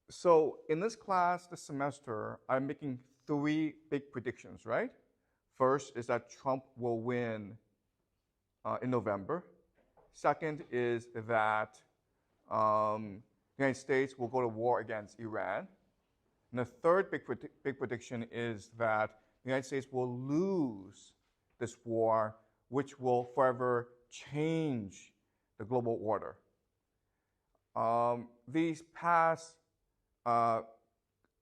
So in this class this semester, I'm making 3 big predictions, right? First is that Trump will win in November. Second is that the United States will go to war against Iran. And the third big prediction is that the United States will lose this war, which will forever change the global order.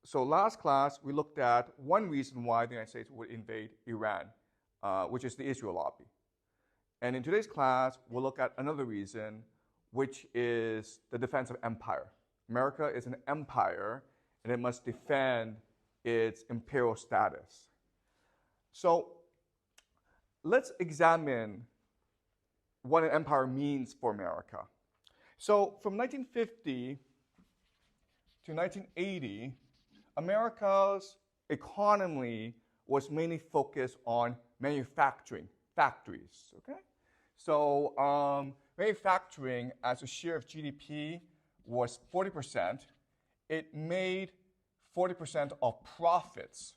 So last class, we looked at one reason why the United States would invade Iran, which is the Israel lobby. And in today's class, we'll look at another reason, which is the defense of empire. America is an empire, and it must defend its imperial status. So let's examine what an empire means for America. So from 1950 to 1980, America's economy was mainly focused on manufacturing, factories, okay? So manufacturing as a share of GDP was 40%. It made 40% of profits,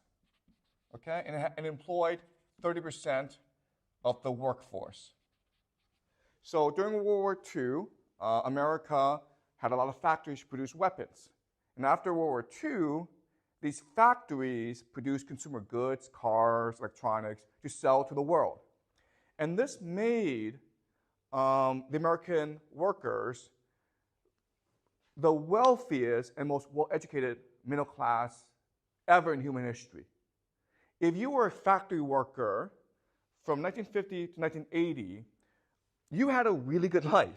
okay? And it employed 30% of the workforce. So during World War II, America had a lot of factories to produce weapons. And after World War II, these factories produced consumer goods, cars, electronics, to sell to the world. And this made the American workers the wealthiest and most well-educated middle class ever in human history. If you were a factory worker from 1950 to 1980, you had a really good life.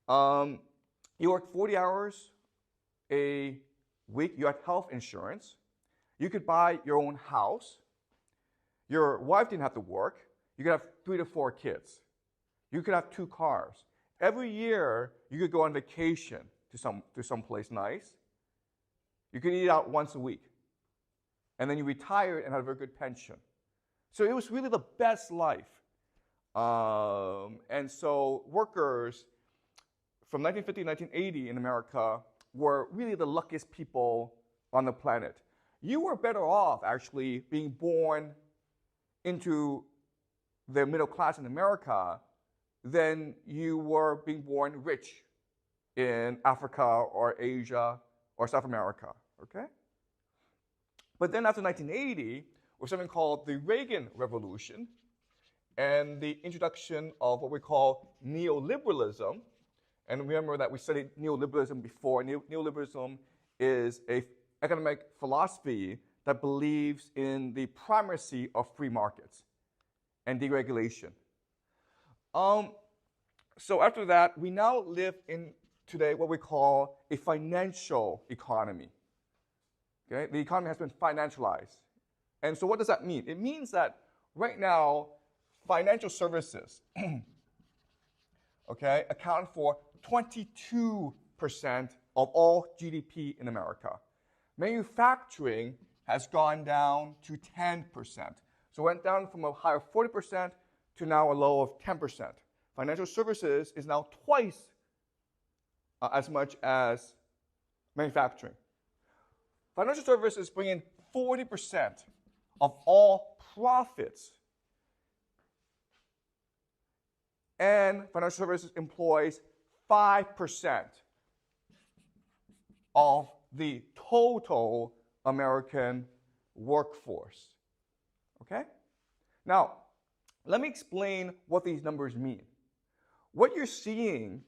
You worked 40 hours a week. You had health insurance. You could buy your own house. Your wife didn't have to work. You could have 3 to 4 kids. You could have 2 cars. Every year, you could go on vacation to some place nice. You could eat out once a week. And then you retired and had a very good pension. So it was really the best life. And so workers from 1950 to 1980 in America were really the luckiest people on the planet. You were better off actually being born into the middle class in America than you were being born rich in Africa or Asia or South America, okay? But then after 1980, was something called the Reagan Revolution and the introduction of what we call neoliberalism. And remember that we studied neoliberalism before. Neoliberalism is an economic philosophy that believes in the primacy of free markets and deregulation. So after that, we now live in today what we call a financial economy. Okay? The economy has been financialized. And so what does that mean? It means that right now, financial services okay, account for 22% of all GDP in America. Manufacturing has gone down to 10%. So it went down from a high of 40% to now a low of 10%. Financial services is now twice as much as manufacturing. Financial services bring in 40% of all profits. And financial services employs 5% of the total American workforce. Okay? Now, let me explain what these numbers mean. What you're seeing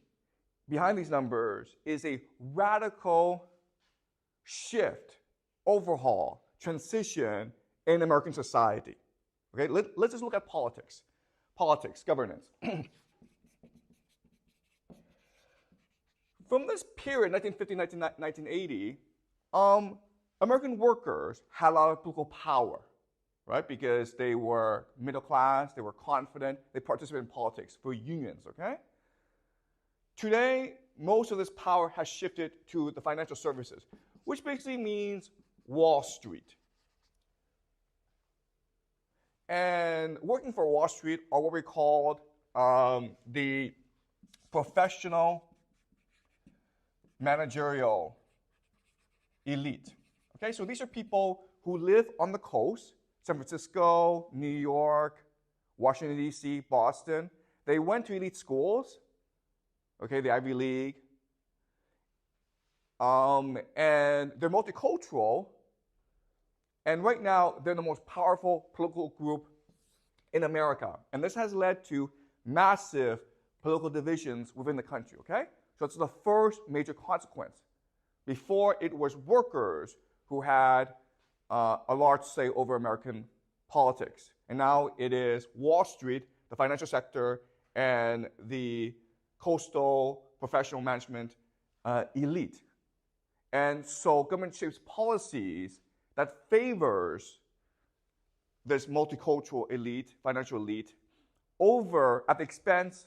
behind these numbers is a radical shift, overhaul, transition in American society. Okay? Let's just look at politics. Politics, governance. From this period, 1950, 1980, American workers had a lot of political power, right? Because they were middle class, they were confident, they participated in politics for unions, okay? Today, most of this power has shifted to the financial services, which basically means Wall Street. And working for Wall Street are what we called the professional managerial elite. Okay, so these are people who live on the coast, San Francisco, New York, Washington, D.C., Boston. They went to elite schools, okay, the Ivy League, and they're multicultural, and right now they're the most powerful political group in America. And this has led to massive political divisions within the country, okay? So it's the first major consequence. Before, it was workers who had a large say over American politics. And now it is Wall Street, the financial sector, and the coastal professional management elite. And so government shapes policies that favors this multicultural elite, financial elite, over at the expense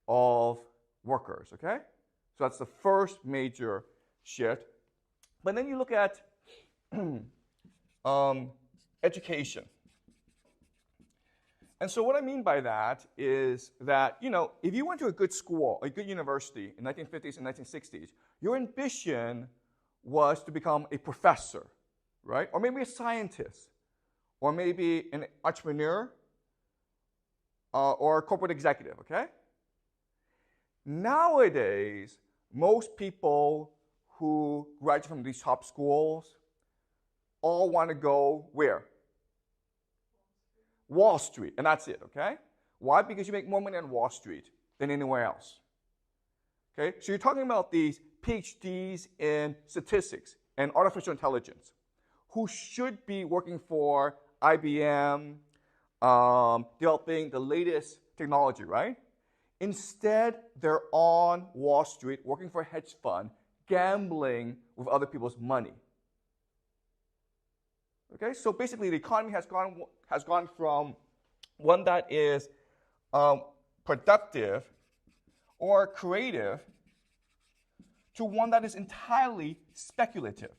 of workers, okay? So that's the first major shift. But then you look at education. And so what I mean by that is that, you know, if you went to a good school, a good university in the 1950s and 1960s, your ambition was to become a professor, right? Or maybe a scientist, or maybe an entrepreneur, or a corporate executive, okay? Nowadays, most people who graduate from these top schools all want to go where? Wall Street, and that's it, okay? Why? Because you make more money on Wall Street than anywhere else. Okay? So you're talking about these PhDs in statistics and artificial intelligence who should be working for IBM, developing the latest technology, right? Instead, they're on Wall Street working for a hedge fund, gambling with other people's money. Okay, so basically the economy has gone from one that is productive or creative to one that is entirely speculative.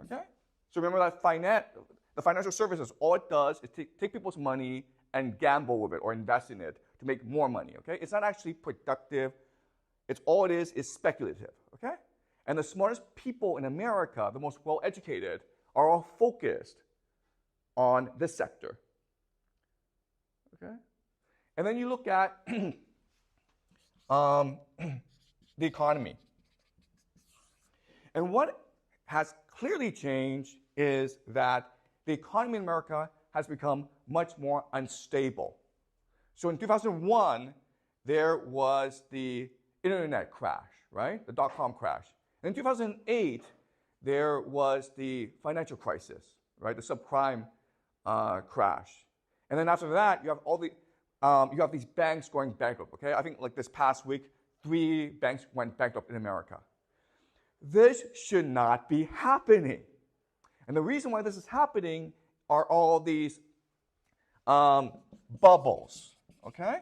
Okay? So remember that the financial services, all it does is take people's money and gamble with it or invest in it to make more money. Okay? It's not actually productive. It's all it is speculative. Okay? And the smartest people in America, the most well-educated, are all focused on this sector. Okay? And then you look at the economy. And what has clearly changed is that the economy in America has become much more unstable. So in 2001, there was the internet crash, right? The dot-com crash. And in 2008, there was the financial crisis, right? The subprime crash. And then after that, you have all the you have these banks going bankrupt, okay? I think like this past week, 3 banks went bankrupt in America. This should not be happening. And the reason why this is happening are all these bubbles, okay?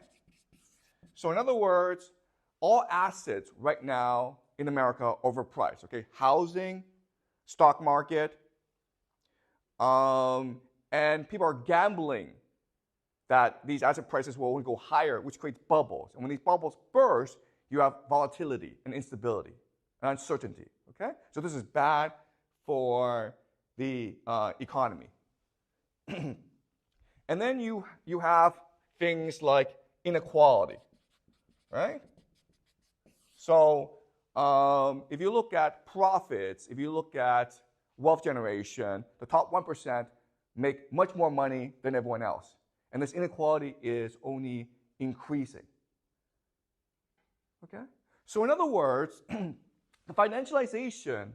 So in other words, all assets right now in America are overpriced, okay? Housing, stock market, and people are gambling that these asset prices will only go higher, which creates bubbles. And when these bubbles burst, you have volatility and instability and uncertainty, okay? So this is bad for the economy. And then you have things like inequality, right? So if you look at profits, if you look at wealth generation, the top 1% make much more money than everyone else. And this inequality is only increasing. Okay? So in other words, the financialization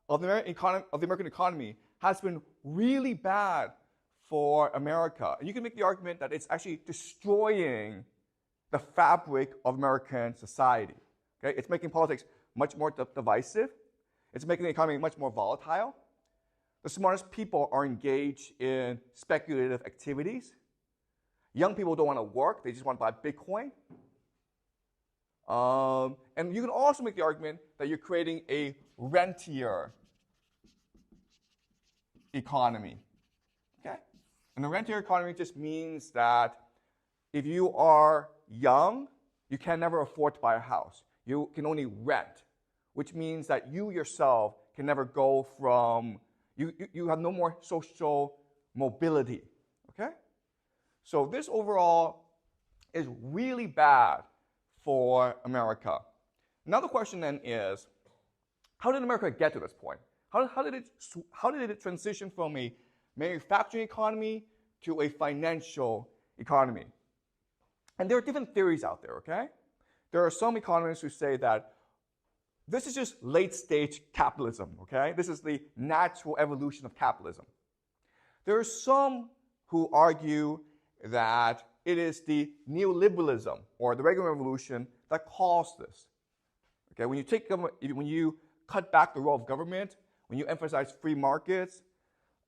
of the American economy has been really bad for America. And you can make the argument that it's actually destroying the fabric of American society. Okay? It's making politics much more divisive. It's making the economy much more volatile. The smartest people are engaged in speculative activities. Young people don't want to work. They just want to buy Bitcoin. And you can also make the argument that you're creating a rentier economy. Okay? And the rentier economy just means that if you are young, you can never afford to buy a house. You can only rent, which means that you yourself can never go from, you have no more social mobility, okay? So this overall is really bad for America. Now the question then is, how did America get to this point? How did it transition from a manufacturing economy to a financial economy? And there are different theories out there, okay? There are some economists who say that this is just late-stage capitalism, okay? This is the natural evolution of capitalism. There are some who argue that it is the neoliberalism or the Reagan Revolution that caused this. Okay, when you cut back the role of government, when you emphasize free markets,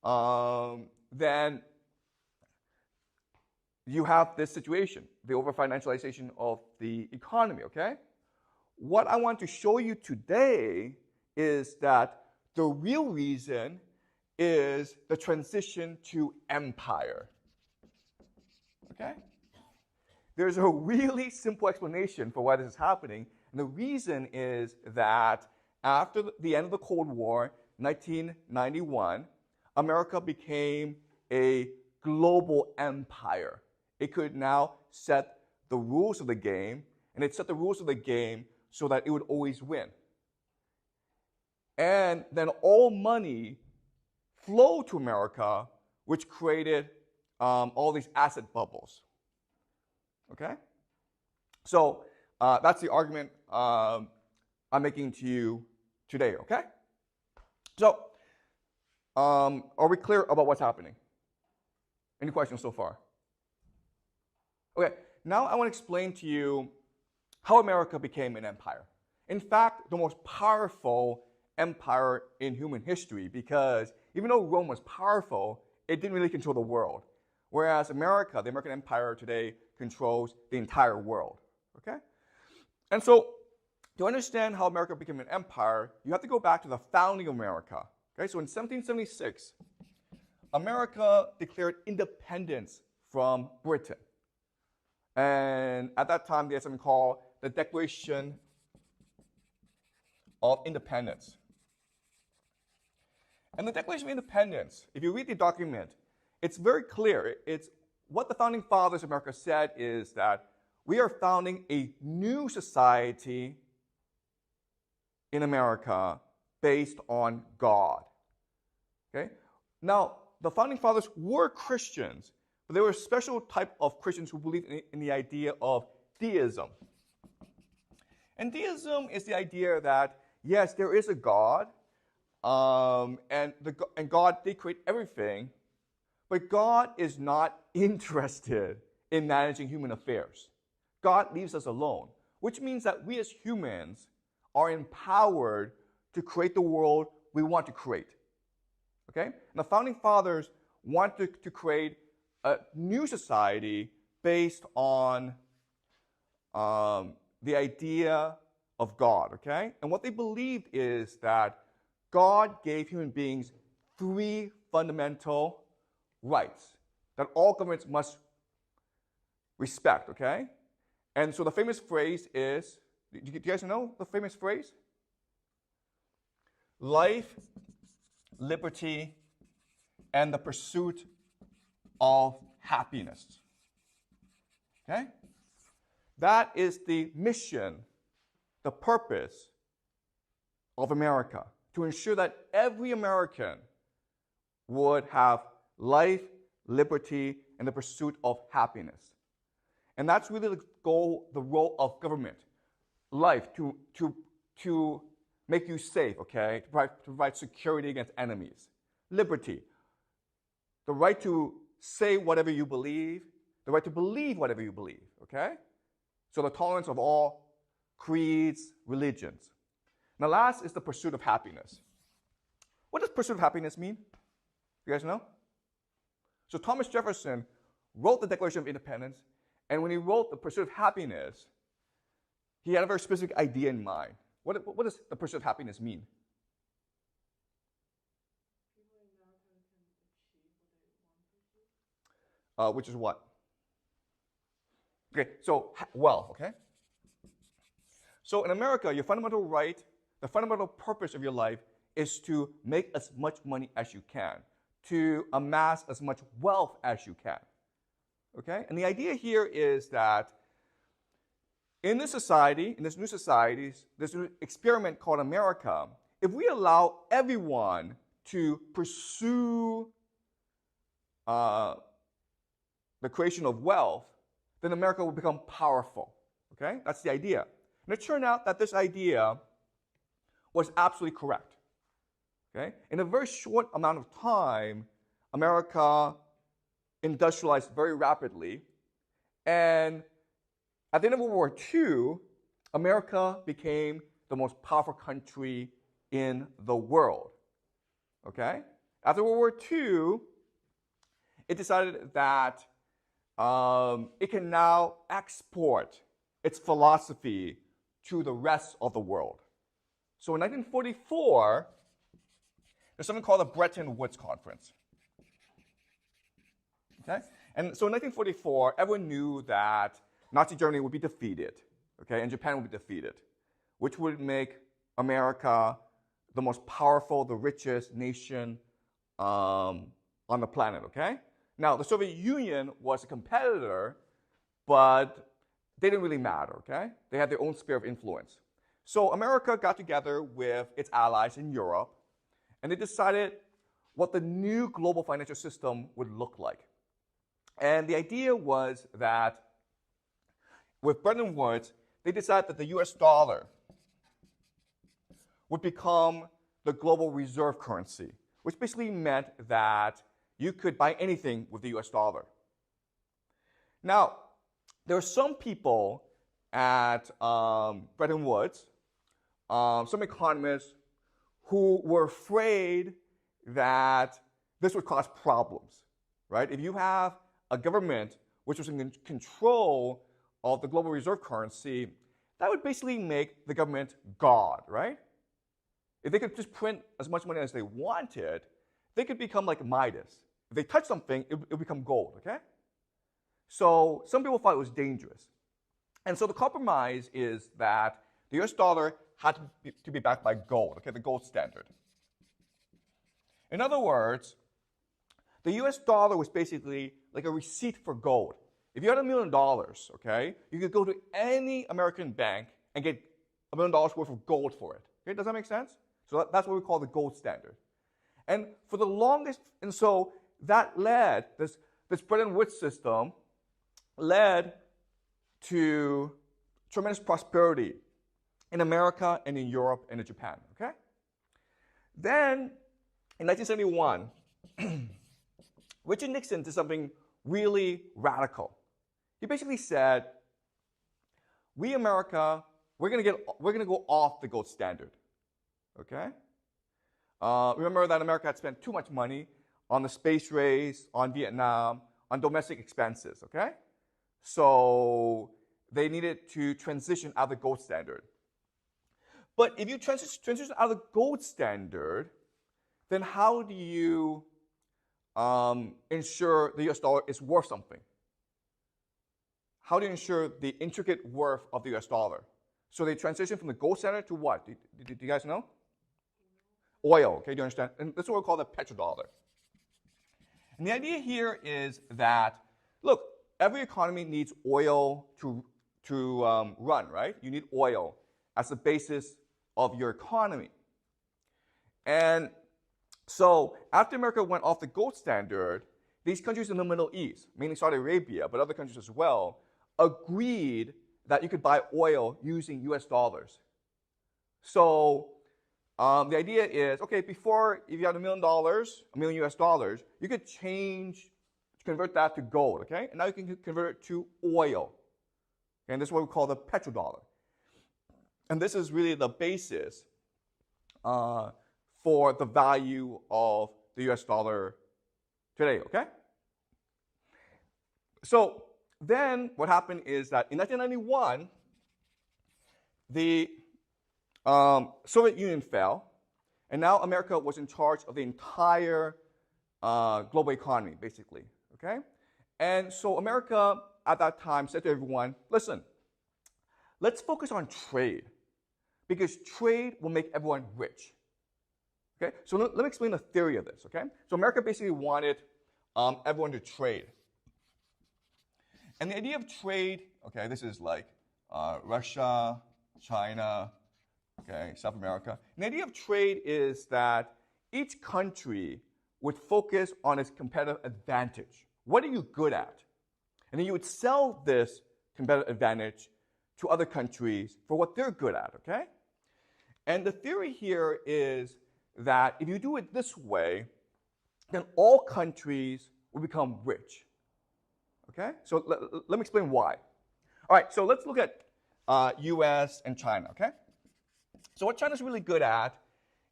then you have this situation, the over-financialization of the economy, okay? What I want to show you today is that the real reason is the transition to empire, okay? There's a really simple explanation for why this is happening, and the reason is that after the end of the Cold War, 1991, America became a global empire. It could now set the rules of the game, and it set the rules of the game so that it would always win. And then all money flowed to America, which created all these asset bubbles. Okay? So that's the argument I'm making to you today, okay? So are we clear about what's happening? Any questions so far? Okay, now I want to explain to you how America became an empire. In fact, the most powerful empire in human history, because even though Rome was powerful, it didn't really control the world. Whereas America, the American empire today, controls the entire world, okay? And so to understand how America became an empire, you have to go back to the founding of America. Okay, so in 1776, America declared independence from Britain. And at that time, they had something called the Declaration of Independence. And the Declaration of Independence, if you read the document, it's very clear. It's what the founding fathers of America said is that we are founding a new society in America based on God. Okay? Now, the founding fathers were Christians, but they were a special type of Christians who believed in the idea of deism. And deism is the idea that, yes, there is a God, and God did create everything, but God is not interested in managing human affairs. God leaves us alone, which means that we as humans are empowered to create the world we want to create. Okay? And the founding fathers wanted to create a new society based on the idea of God. Okay? And what they believed is that God gave human beings 3 fundamental rights that all governments must respect. Okay? And so the famous phrase is, do you guys know the famous phrase? Life, liberty, and the pursuit of happiness. Okay? That is the mission, the purpose of America, to ensure that every American would have life, liberty, and the pursuit of happiness. And that's really the goal, the role of government. Life, to make you safe, okay? To provide security against enemies. Liberty, the right to say whatever you believe, the right to believe whatever you believe, okay? So the tolerance of all creeds, religions. Now last is the pursuit of happiness. What does pursuit of happiness mean? You guys know? So Thomas Jefferson wrote the Declaration of Independence, and when he wrote the pursuit of happiness, he had a very specific idea in mind. What does the pursuit of happiness mean? Which is what? Okay, so wealth, okay? So in America, your fundamental right, the fundamental purpose of your life is to make as much money as you can, to amass as much wealth as you can. Okay? And the idea here is that in this society, in this new society, this new experiment called America, if we allow everyone to pursue the creation of wealth, then America will become powerful. Okay? That's the idea. And it turned out that this idea was absolutely correct. Okay? In a very short amount of time, America industrialized very rapidly, and at the end of World War II, America became the most powerful country in the world. Okay? After World War II, it decided that it can now export its philosophy to the rest of the world. So in 1944, there's something called the Bretton Woods Conference. Okay? And so in 1944, everyone knew that Nazi Germany would be defeated, okay, and Japan would be defeated, which would make America the most powerful, the richest nation on the planet, okay? Now, the Soviet Union was a competitor, but they didn't really matter, okay? They had their own sphere of influence. So America got together with its allies in Europe, and they decided what the new global financial system would look like. And the idea was that with Bretton Woods, they decided that the US dollar would become the global reserve currency, which basically meant that you could buy anything with the US dollar. Now, there are some people at Bretton Woods, some economists, who were afraid that this would cause problems, right? If you have a government which was in control of the global reserve currency, that would basically make the government God, right? If they could just print as much money as they wanted, they could become like Midas. If they touch something, it would become gold, okay? So some people thought it was dangerous. And so the compromise is that the US dollar had to be backed by gold, okay, the gold standard. In other words, the US dollar was basically like a receipt for gold. If you had $1 million, okay, you could go to any American bank and get $1 million worth of gold for it. Okay, does that make sense? So that's what we call the gold standard. And for the longest, and so that led, this Bretton Woods system led to tremendous prosperity in America and in Europe and in Japan, okay? Then, in 1971, Richard Nixon did something really radical. He basically said, we America, we're gonna go off the gold standard, okay? Remember that America had spent too much money on the space race, on Vietnam, on domestic expenses, okay? So they needed to transition out of the gold standard. But if you transition out of the gold standard, then how do you ensure the US dollar is worth something? How do you ensure the intricate worth of the US dollar? So they transition from the gold standard to what? Do you guys know? Oil, okay, do you understand? And that's what we call the petrodollar. And the idea here is that, look, every economy needs oil to run, right? You need oil as the basis of your economy. And so after America went off the gold standard, these countries in the Middle East, mainly Saudi Arabia, but other countries as well, agreed that you could buy oil using US dollars. So the idea is, okay, before, if you had $1 million US dollars, you could convert that to gold, okay? And now you can convert it to oil. And this is what we call the petrodollar. And this is really the basis for the value of the US dollar today, okay? So then what happened is that in 1991, the Soviet Union fell, and now America was in charge of the entire global economy, basically, okay? And so America at that time said to everyone, listen, let's focus on trade, because trade will make everyone rich. Okay, so let me explain the theory of this, okay? So America basically wanted everyone to trade. And the idea of trade, okay, this is like Russia, China, okay, South America. And the idea of trade is that each country would focus on its competitive advantage. What are you good at? And then you would sell this competitive advantage to other countries for what they're good at, okay? And the theory here is that if you do it this way, then all countries will become rich. Okay? So let me explain why. All right, so let's look at US and China, okay? So what China's really good at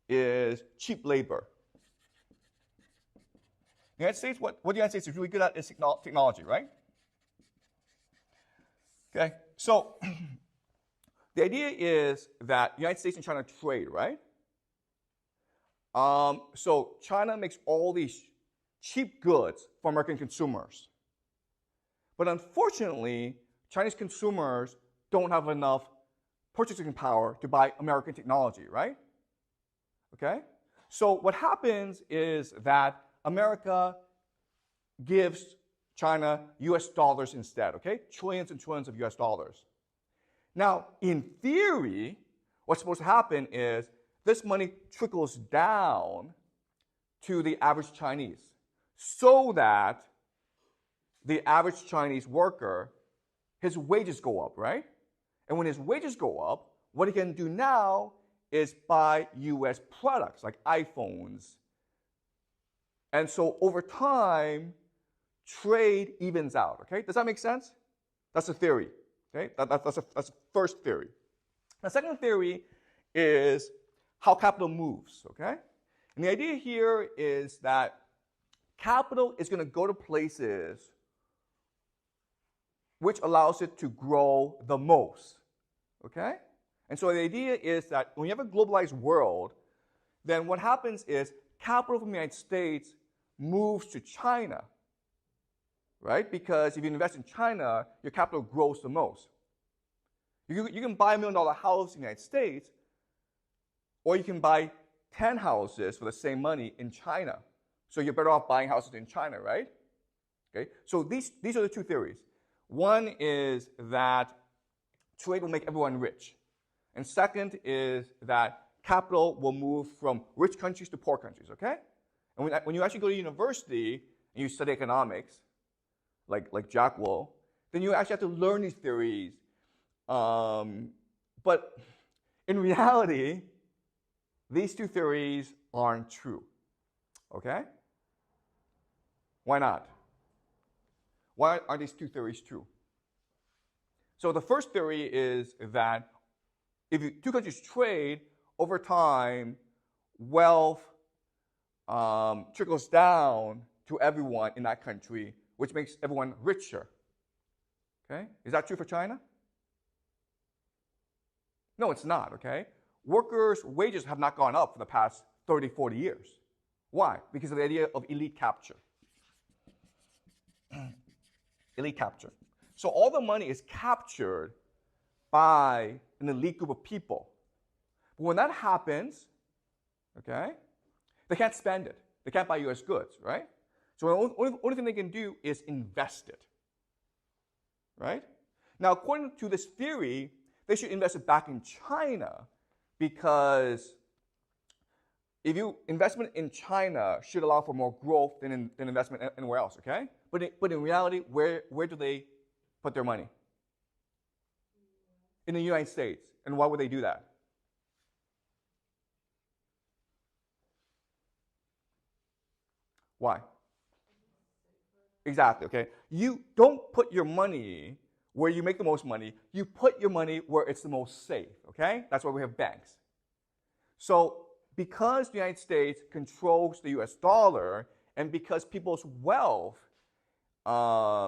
is cheap labor. The United States, what the United States is really good at is technology, right? Okay, so the idea is that the United States and China trade, right? So China makes all these cheap goods for American consumers. But unfortunately, Chinese consumers don't have enough purchasing power to buy American technology, right? Okay? So what happens is that America gives China US dollars instead, okay? Trillions and trillions of US dollars. Now, in theory, what's supposed to happen is this money trickles down to the average Chinese so that the average Chinese worker, his wages go up, right? And when his wages go up, what he can do now is buy US products like iPhones. And so over time, trade evens out, okay? Does that make sense? That's a theory, okay? That's the first theory. The second theory is how capital moves, okay? And the idea here is that capital is going to go to places which allows it to grow the most, okay? And so the idea is that when you have a globalized world, then what happens is capital from the United States moves to China, right? Because if you invest in China, your capital grows the most. You can buy $1 million house in the United States, or you can buy 10 houses for the same money in China. So you're better off buying houses in China, right? Okay. So these are the two theories. One is that trade will make everyone rich. And second is that capital will move from rich countries to poor countries, okay? And when you actually go to university and you study economics, like Jack will, then you actually have to learn these theories. But in reality, these two theories aren't true, okay? Why not? Why are these two theories true? So the first theory is that if two countries trade, over time, wealth trickles down to everyone in that country, which makes everyone richer. Okay? Is that true for China? No, it's not, okay? Workers' wages have not gone up for the past 30, 40 years. Why? Because of the idea of elite capture. Elite capture. So all the money is captured by an elite group of people. But when that happens, okay, they can't spend it. They can't buy US goods, right? So the only thing they can do is invest it, right? Now, according to this theory, they should invest it back in China because if investment in China should allow for more growth than investment anywhere else, okay? But in reality, where do they put their money? In the United States. And why would they do that? Why? Exactly, okay? You don't put your money where you make the most money. You put your money where it's the most safe, okay? That's why we have banks. So because the United States controls the US dollar, and because people's wealth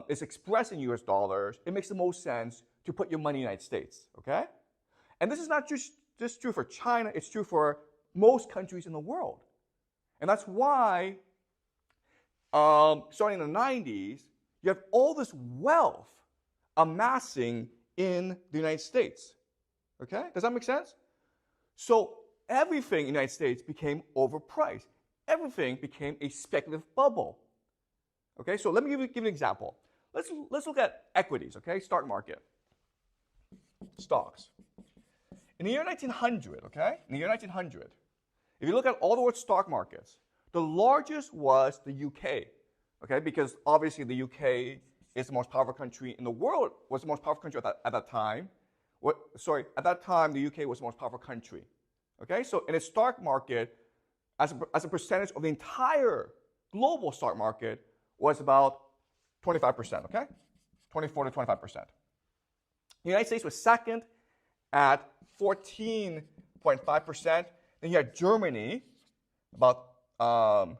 is expressed in US dollars, it makes the most sense to put your money in the United States, okay? And this is not just true for China, it's true for most countries in the world. And that's why, starting in the 90s, you have all this wealth amassing in the United States, okay? Does that make sense? So everything in the United States became overpriced. Everything became a speculative bubble. Okay, so let me give you an example. Let's look at equities, okay, stock market. Stocks. In the year 1900, okay, in the year 1900, if you look at all the world's stock markets, the largest was the UK, okay, because obviously the UK is the most powerful country in the world, was the most powerful country at that time. At that time, the UK was the most powerful country. Okay, so in a stock market, as a percentage of the entire global stock market, was about 25%, okay? 24 to 25%. The United States was second at 14.5%. Then you had Germany, about 13%,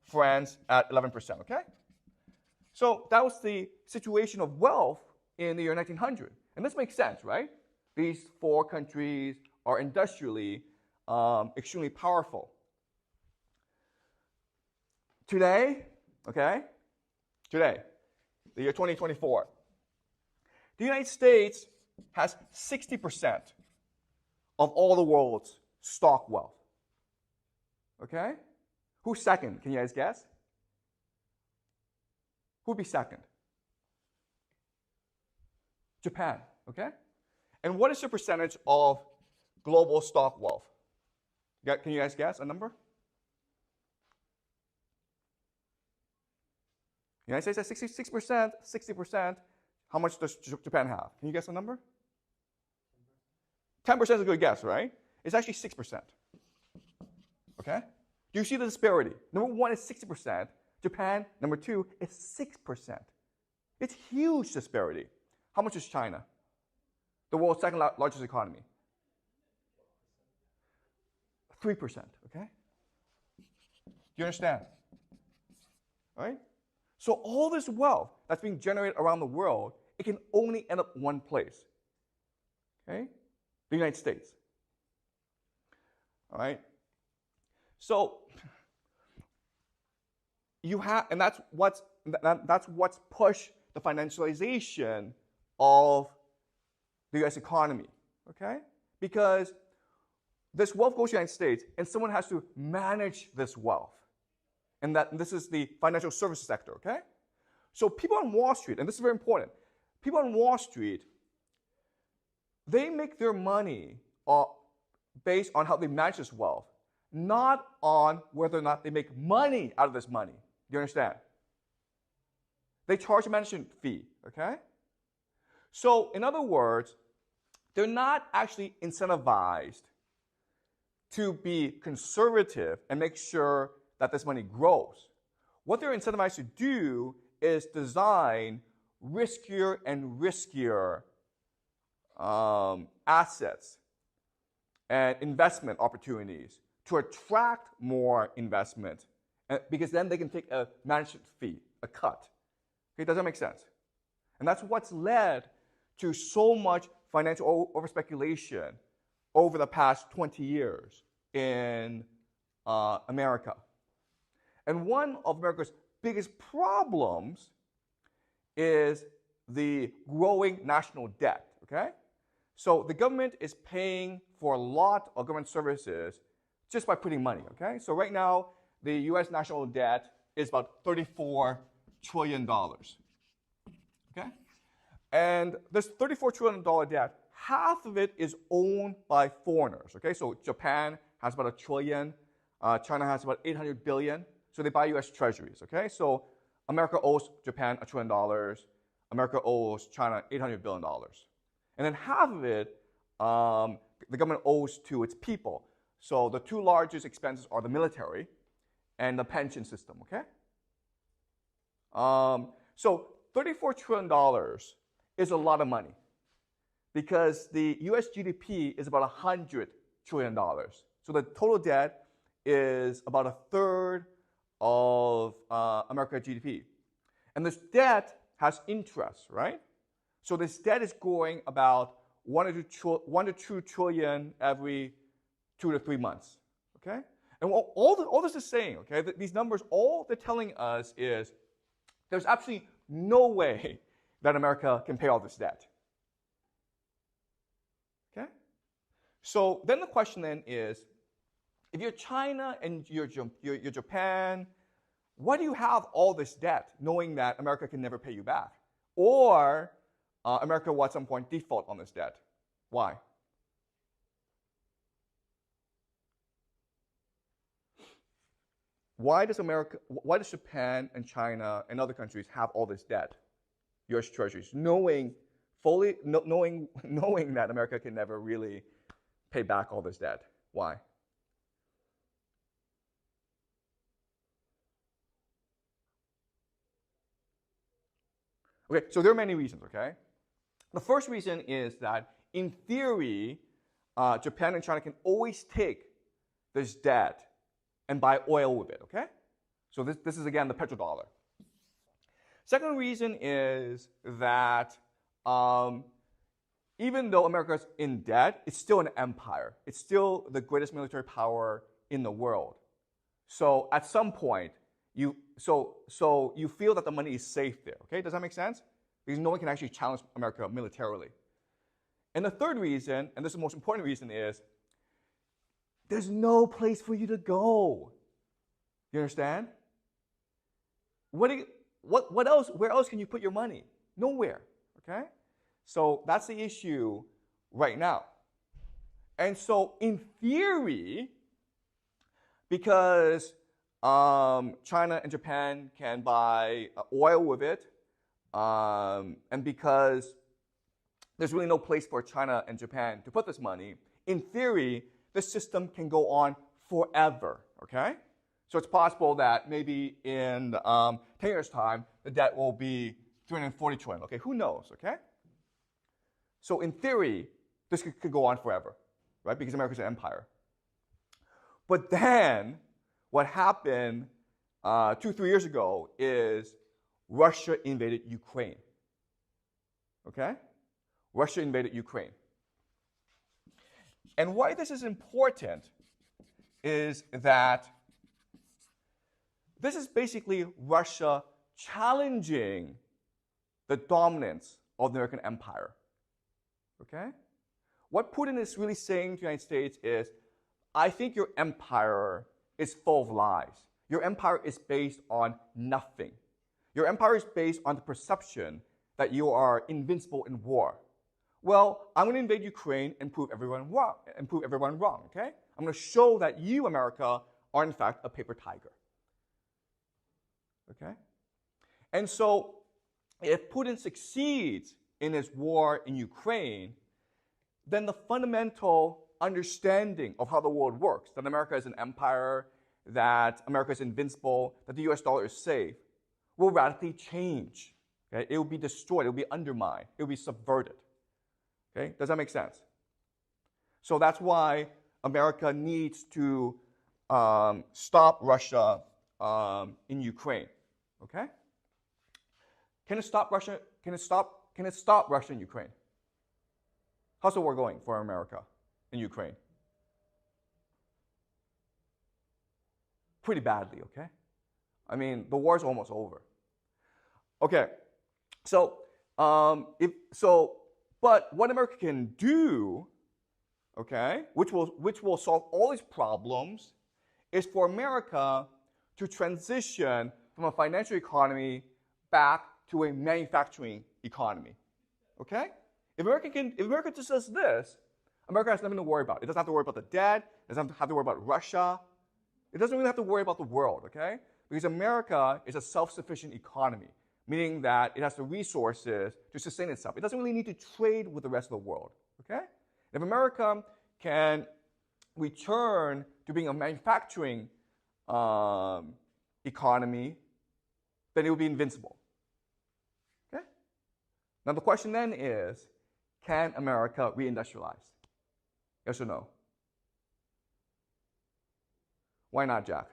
France at 11%, okay? So that was the situation of wealth in the year 1900. And this makes sense, right? These four countries are industrially extremely powerful. Today, okay, the year 2024, the United States has 60% of all the world's stock wealth. Okay? Who's second? Can you guys guess? Who'd be second? Japan, okay? And what is the percentage of global stock wealth? Can you guys guess a number? The United States has 66%, 60%. How much does Japan have? Can you guess a number? 10% is a good guess, right? It's actually 6%. Okay? Do you see the disparity? Number one is 60%. Japan, number two, is 6%. It's huge disparity. How much is China? The world's second largest economy. 3%, okay? Do you understand? All right? So all this wealth that's being generated around the world, it can only end up one place. Okay? The United States. All right? So you have, and that's what's pushed the financialization of the US economy. Okay? Because this wealth goes to the United States, and someone has to manage this wealth. And this is the financial services sector, okay? So people on Wall Street, and this is very important, people on Wall Street, they make their money based on how they manage this wealth, not on whether or not they make money out of this money. Do you understand? They charge a management fee, okay? So in other words, they're not actually incentivized to be conservative and make sure that this money grows. What they're incentivized to do is design riskier and riskier assets and investment opportunities to attract more investment, because then they can take a management fee, a cut. Okay, does that make sense? And that's what's led to so much financial overspeculation over the past 20 years in America. And one of America's biggest problems is the growing national debt, okay? So the government is paying for a lot of government services just by putting money, okay? So right now, the US national debt is about $34 trillion, okay? And this $34 trillion debt, half of it is owned by foreigners, okay? So Japan has about $1 trillion, China has about $800 billion. So they buy US treasuries, okay? So America owes Japan $1 trillion. America owes China $800 billion. And then half of it, the government owes to its people. So the two largest expenses are the military and the pension system, okay? So $34 trillion is a lot of money because the US GDP is about $100 trillion. So the total debt is about a third of America's GDP. And this debt has interest, right? So this debt is growing about 1 to 2 trillion every 2 to 3 months, okay? And all this is saying, okay, these numbers, all they're telling us is there's absolutely no way that America can pay all this debt, okay? So then the question then is, if you're China and you're Japan, why do you have all this debt knowing that America can never pay you back? Or America will at some point default on this debt? Why? Why does Japan and China and other countries have all this debt, U.S. treasuries, knowing that America can never really pay back all this debt? Why? Okay, so there are many reasons, okay? The first reason is that, in theory, Japan and China can always take this debt and buy oil with it, okay? So this is, again, the petrodollar. Second reason is that even though America is in debt, it's still an empire. It's still the greatest military power in the world. So at some point, you feel that the money is safe there, okay? Does that make sense? Because no one can actually challenge America militarily. And the third reason, and this is the most important reason, is there's no place for you to go. You understand? What else? Where else can you put your money? Nowhere, okay? So that's the issue right now. And so in theory, because China and Japan can buy oil with it, and because there's really no place for China and Japan to put this money, in theory, this system can go on forever, okay? So it's possible that maybe in 10 years' time, the debt will be 340 trillion, okay? Who knows, okay? So in theory, this could go on forever, right? Because America's an empire. But then, what happened 2-3 years ago is Russia invaded Ukraine, okay? Russia invaded Ukraine. And why this is important is that this is basically Russia challenging the dominance of the American empire, okay? What Putin is really saying to the United States is, I think your empire is full of lies. Your empire is based on nothing. Your empire is based on the perception that you are invincible in war. Well, I'm going to invade Ukraine and prove everyone wrong, okay? I'm going to show that you, America, are in fact a paper tiger. Okay? And so, if Putin succeeds in his war in Ukraine, then the fundamental understanding of how the world works, that America is an empire, that America is invincible, that the US dollar is safe, will radically change. Okay? It will be destroyed, it will be undermined, it will be subverted. Okay? Does that make sense? So that's why America needs to stop Russia in Ukraine. Okay? Can it stop Russia? Can it stop Russia in Ukraine? How's the war going for America in Ukraine? Pretty badly, okay? I mean, the war's almost over. Okay, so but what America can do, okay, which will solve all these problems, is for America to transition from a financial economy back to a manufacturing economy. Okay? If America just does this, America has nothing to worry about. It doesn't have to worry about the debt. It doesn't have to worry about Russia. It doesn't really have to worry about the world, okay? Because America is a self-sufficient economy, meaning that it has the resources to sustain itself. It doesn't really need to trade with the rest of the world, okay? If America can return to being a manufacturing economy, then it will be invincible, okay? Now the question then is, can America reindustrialize? Yes or no? Why not, Jack?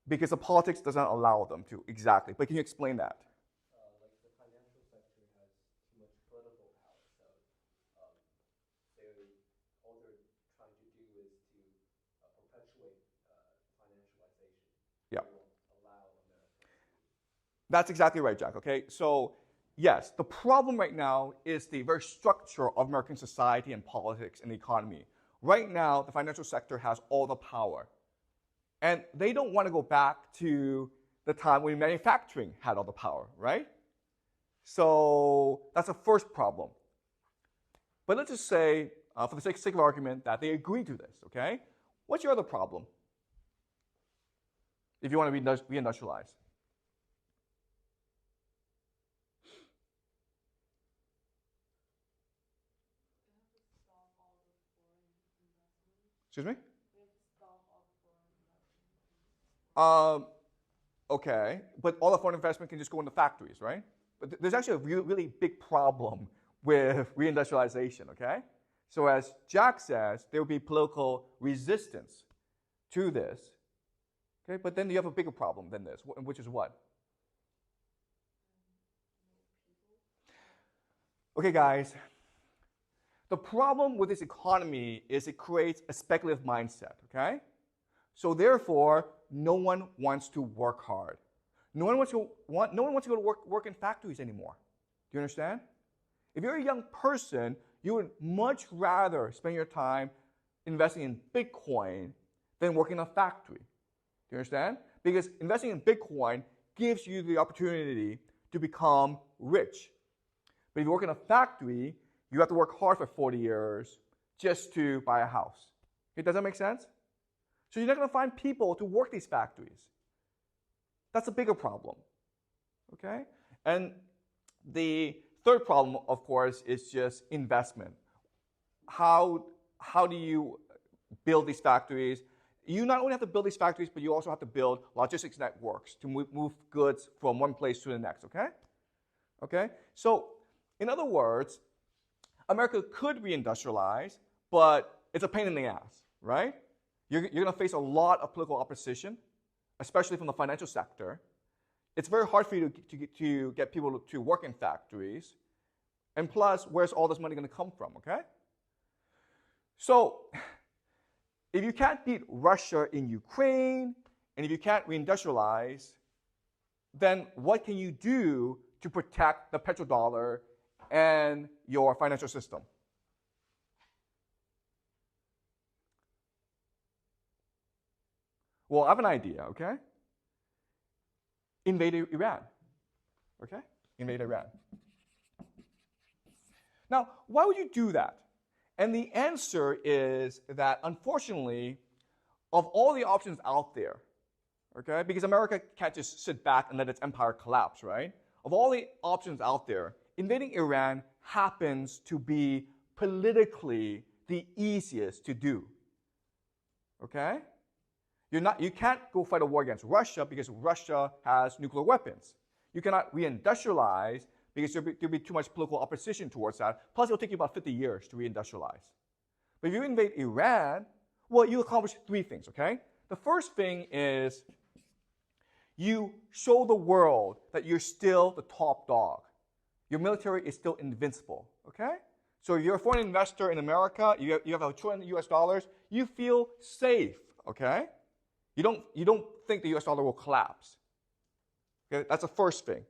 Because the politics doesn't allow them to, exactly. But can you explain that? Like the financial sector has too much political power, so all they're trying to do is to perpetuate financialization. Yeah. They won't allow America to. That's exactly right, Jack, okay? So yes, the problem right now is the very structure of American society and politics and the economy. Right now, the financial sector has all the power. And they don't want to go back to the time when manufacturing had all the power, right? So that's the first problem. But let's just say, for the sake of argument, that they agree to this, okay? What's your other problem if you want to reindustrialize? Excuse me? Okay, but all the foreign investment can just go into factories, right? But there's actually a really big problem with reindustrialization, okay? So as Jack says, there will be political resistance to this, okay? But then you have a bigger problem than this, which is what? Okay, guys, the problem with this economy is it creates a speculative mindset, okay? So therefore, no one wants to work hard. No one wants to go to work in factories anymore. Do you understand? If you're a young person, you would much rather spend your time investing in Bitcoin than working in a factory. Do you understand? Because investing in Bitcoin gives you the opportunity to become rich. But if you work in a factory, you have to work hard for 40 years just to buy a house. Okay, does that make sense? So you're not going to find people to work these factories. That's a bigger problem, okay? And the third problem, of course, is just investment. How do you build these factories? You not only have to build these factories, but you also have to build logistics networks to move goods from one place to the next, okay? Okay? So, in other words, America could reindustrialize, but it's a pain in the ass, right? You're going to face a lot of political opposition, especially from the financial sector. It's very hard for you to get people to work in factories. And plus, where's all this money going to come from, okay? So, if you can't beat Russia in Ukraine, and if you can't reindustrialize, then what can you do to protect the petrodollar and your financial system? Well, I have an idea, okay? Invade Iran, okay? Invade Iran. Now, why would you do that? And the answer is that, unfortunately, of all the options out there, okay, because America can't just sit back and let its empire collapse, right? Of all the options out there, invading Iran happens to be politically the easiest to do, okay? You can't go fight a war against Russia because Russia has nuclear weapons. You cannot reindustrialize because there'll be too much political opposition towards that. Plus, it'll take you about 50 years to reindustrialize. But if you invade Iran, well, you accomplish three things, okay? The first thing is you show the world that you're still the top dog. Your military is still invincible, okay? So if you're a foreign investor in America, you have $1 trillion US, you feel safe, okay? You don't think the US dollar will collapse. Okay, that's the first thing.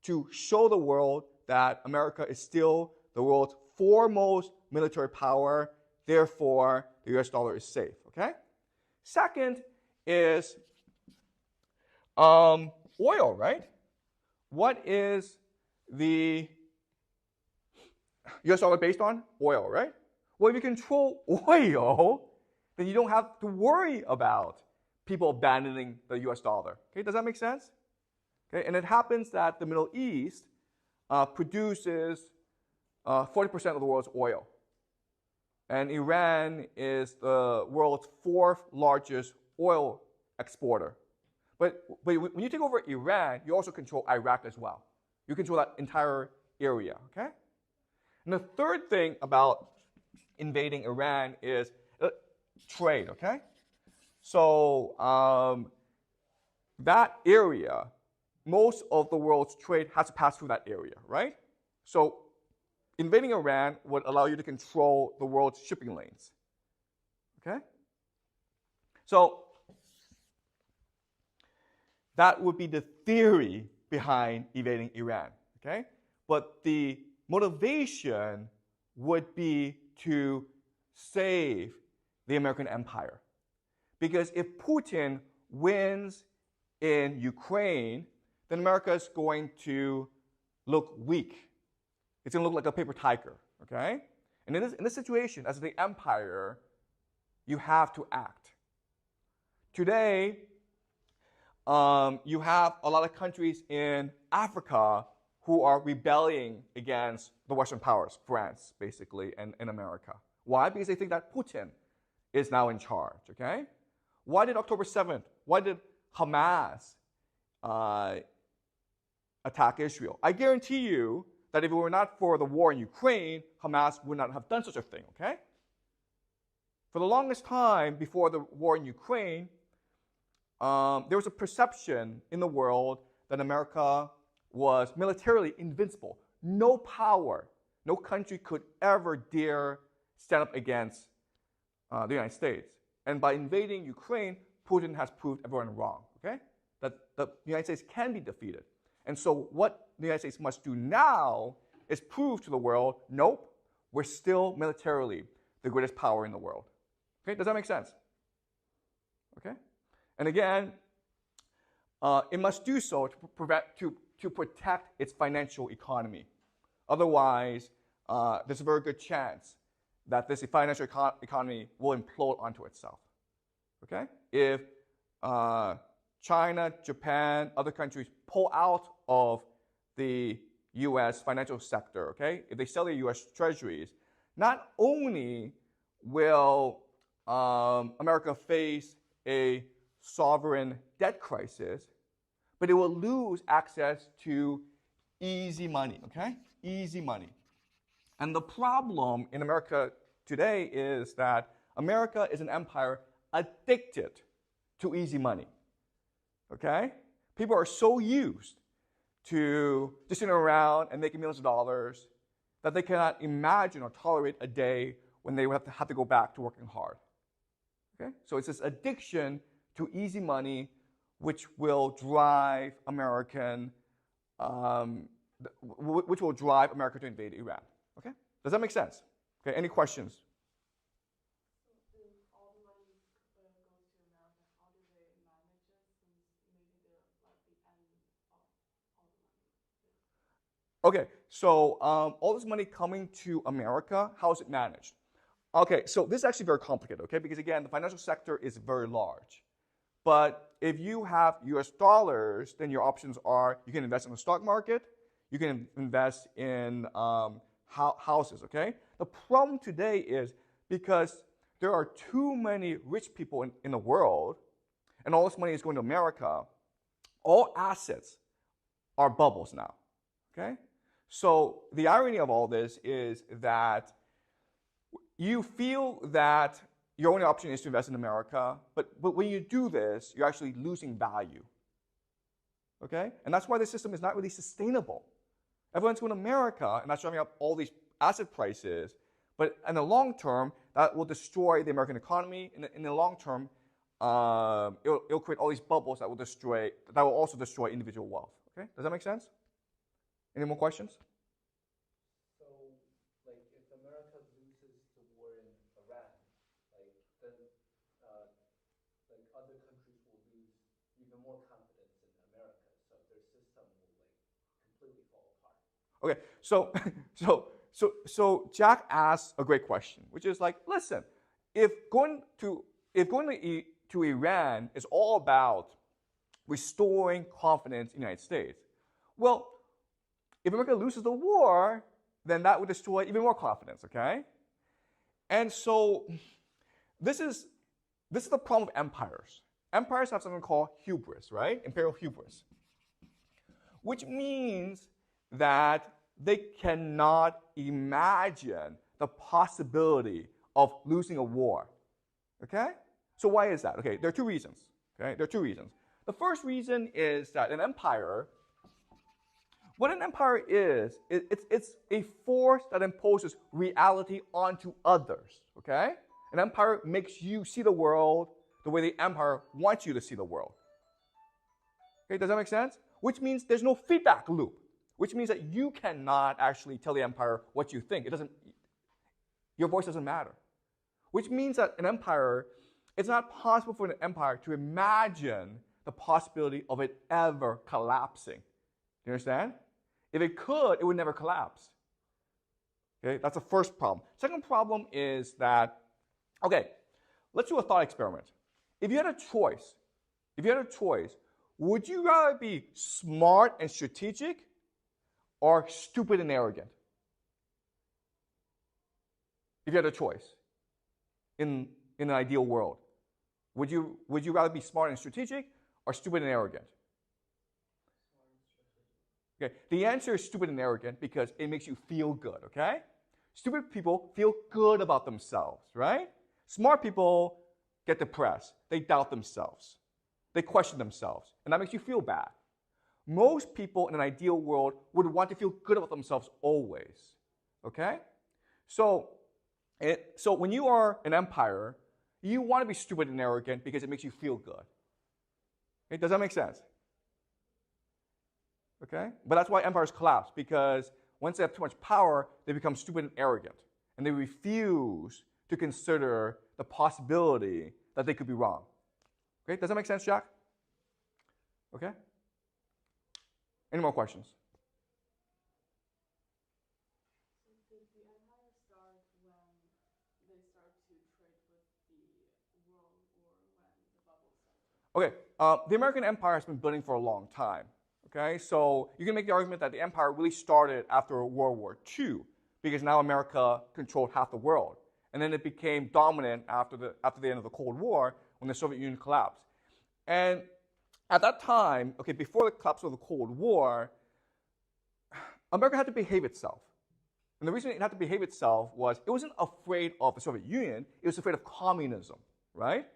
To show the world that America is still the world's foremost military power, therefore the US dollar is safe, okay? Second is oil, right? What is the US dollar based on? Oil, right? Well, if you control oil, then you don't have to worry about people abandoning the US dollar. Okay, does that make sense? Okay, and it happens that the Middle East produces 40% of the world's oil. And Iran is the world's fourth largest oil exporter. But when you take over Iran, you also control Iraq as well. You control that entire area, okay? And the third thing about invading Iran is trade, okay? So that area, most of the world's trade has to pass through that area, right? So invading Iran would allow you to control the world's shipping lanes, okay? So that would be the theory behind invading Iran, okay? But the motivation would be to save the American empire. Because if Putin wins in Ukraine, then America is going to look weak. It's going to look like a paper tiger, okay? And in this situation, as the empire, you have to act. Today, you have a lot of countries in Africa who are rebelling against the Western powers, France, basically, and America. Why? Because they think that Putin is now in charge, okay? Why did October 7th, why did Hamas attack Israel? I guarantee you that if it were not for the war in Ukraine, Hamas would not have done such a thing, okay? For the longest time before the war in Ukraine, there was a perception in the world that America was militarily invincible. No power, no country could ever dare stand up against the United States. And by invading Ukraine, Putin has proved everyone wrong, okay? That the United States can be defeated. And so what the United States must do now is prove to the world, nope, we're still militarily the greatest power in the world. Okay, does that make sense? Okay? And again, it must do so to protect its financial economy. Otherwise, there's a very good chance that this financial economy will implode onto itself. Okay? If China, Japan, other countries pull out of the U.S. financial sector, okay? If they sell their U.S. treasuries, not only will America face a sovereign debt crisis, but it will lose access to easy money, okay? Easy money. And the problem in America today is that America is an empire addicted to easy money, okay? People are so used to just sitting around and making millions of dollars that they cannot imagine or tolerate a day when they would have to go back to working hard, okay? So it's this addiction to easy money which will drive America to invade Iran. Okay? Does that make sense? Okay, any questions? So if all the money goes to America, how do they manage it since maybe they're like the end of all the money? Okay, so all this money coming to America, how is it managed? Okay, so this is actually very complicated, okay? Because again, the financial sector is very large. But if you have US dollars, then your options are you can invest in the stock market, you can invest in houses, okay? The problem today is because there are too many rich people in the world, and all this money is going to America, all assets are bubbles now, okay? So the irony of all this is that you feel that your only option is to invest in America, but when you do this, you're actually losing value. Okay? And that's why the system is not really sustainable. Everyone's going to America, and that's driving up all these asset prices, but in the long term, that will destroy the American economy. In the long term, it'll create all these bubbles that will also destroy individual wealth. Okay? Does that make sense? Any more questions? So, like, if America loses the war in Iran, then like other countries will lose even more confidence in America, so their system will like completely fall apart. Okay, so Jack asks a great question, which is like, listen, if going to Iran is all about restoring confidence in the United States, well, if America loses the war, then that would destroy even more confidence, okay? And so this is the problem of empires. Empires have something called hubris, right? Imperial hubris. Which means that they cannot imagine the possibility of losing a war. Okay? So why is that? Okay, there are two reasons. Okay? There are two reasons. The first reason is that what an empire is, it's a force that imposes reality onto others. Okay? An empire makes you see the world the way the empire wants you to see the world. Okay, does that make sense? Which means there's no feedback loop. which means that you cannot actually tell the empire what you think. Your voice doesn't matter. Which means that an empire, it's not possible for an empire to imagine the possibility of it ever collapsing. Do you understand? If it could, it would never collapse. Okay, that's the first problem. Second problem is that, okay, let's do a thought experiment. If you had a choice, would you rather be smart and strategic or stupid and arrogant? If you had a choice in an ideal world, would you rather be smart and strategic or stupid and arrogant? Okay, the answer is stupid and arrogant because it makes you feel good, okay? Stupid people feel good about themselves, right? Smart people get depressed. They doubt themselves. They question themselves, and that makes you feel bad. Most people in an ideal world would want to feel good about themselves always, okay? So when you are an empire, you want to be stupid and arrogant because it makes you feel good. Okay? Does that make sense? Okay? But that's why empires collapse, because once they have too much power, they become stupid and arrogant, and they refuse to consider the possibility that they could be wrong. Okay? Does that make sense, Jack? Okay? Any more questions? So did the empire start when they start to trade with the world or when the bubble started? Okay, the American empire has been building for a long time. Okay, so you can make the argument that the empire really started after World War II, because now America controlled half the world. And then it became dominant after the end of the Cold War when the Soviet Union collapsed. And at that time, okay, before the collapse of the Cold War, America had to behave itself. And the reason it had to behave itself was it wasn't afraid of the Soviet Union, it was afraid of communism, right?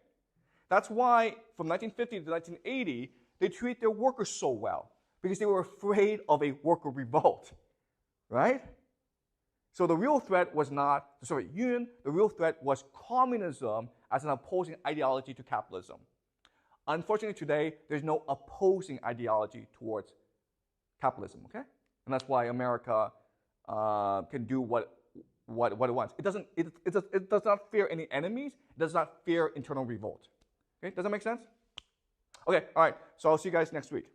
That's why from 1950 to 1980, they treated their workers so well, because they were afraid of a worker revolt, right? So the real threat was not the Soviet Union, the real threat was communism as an opposing ideology to capitalism. Unfortunately today, there's no opposing ideology towards capitalism, okay? And that's why America can do what it wants. It does not fear any enemies, it does not fear internal revolt. Okay, does that make sense? Okay, all right, so I'll see you guys next week.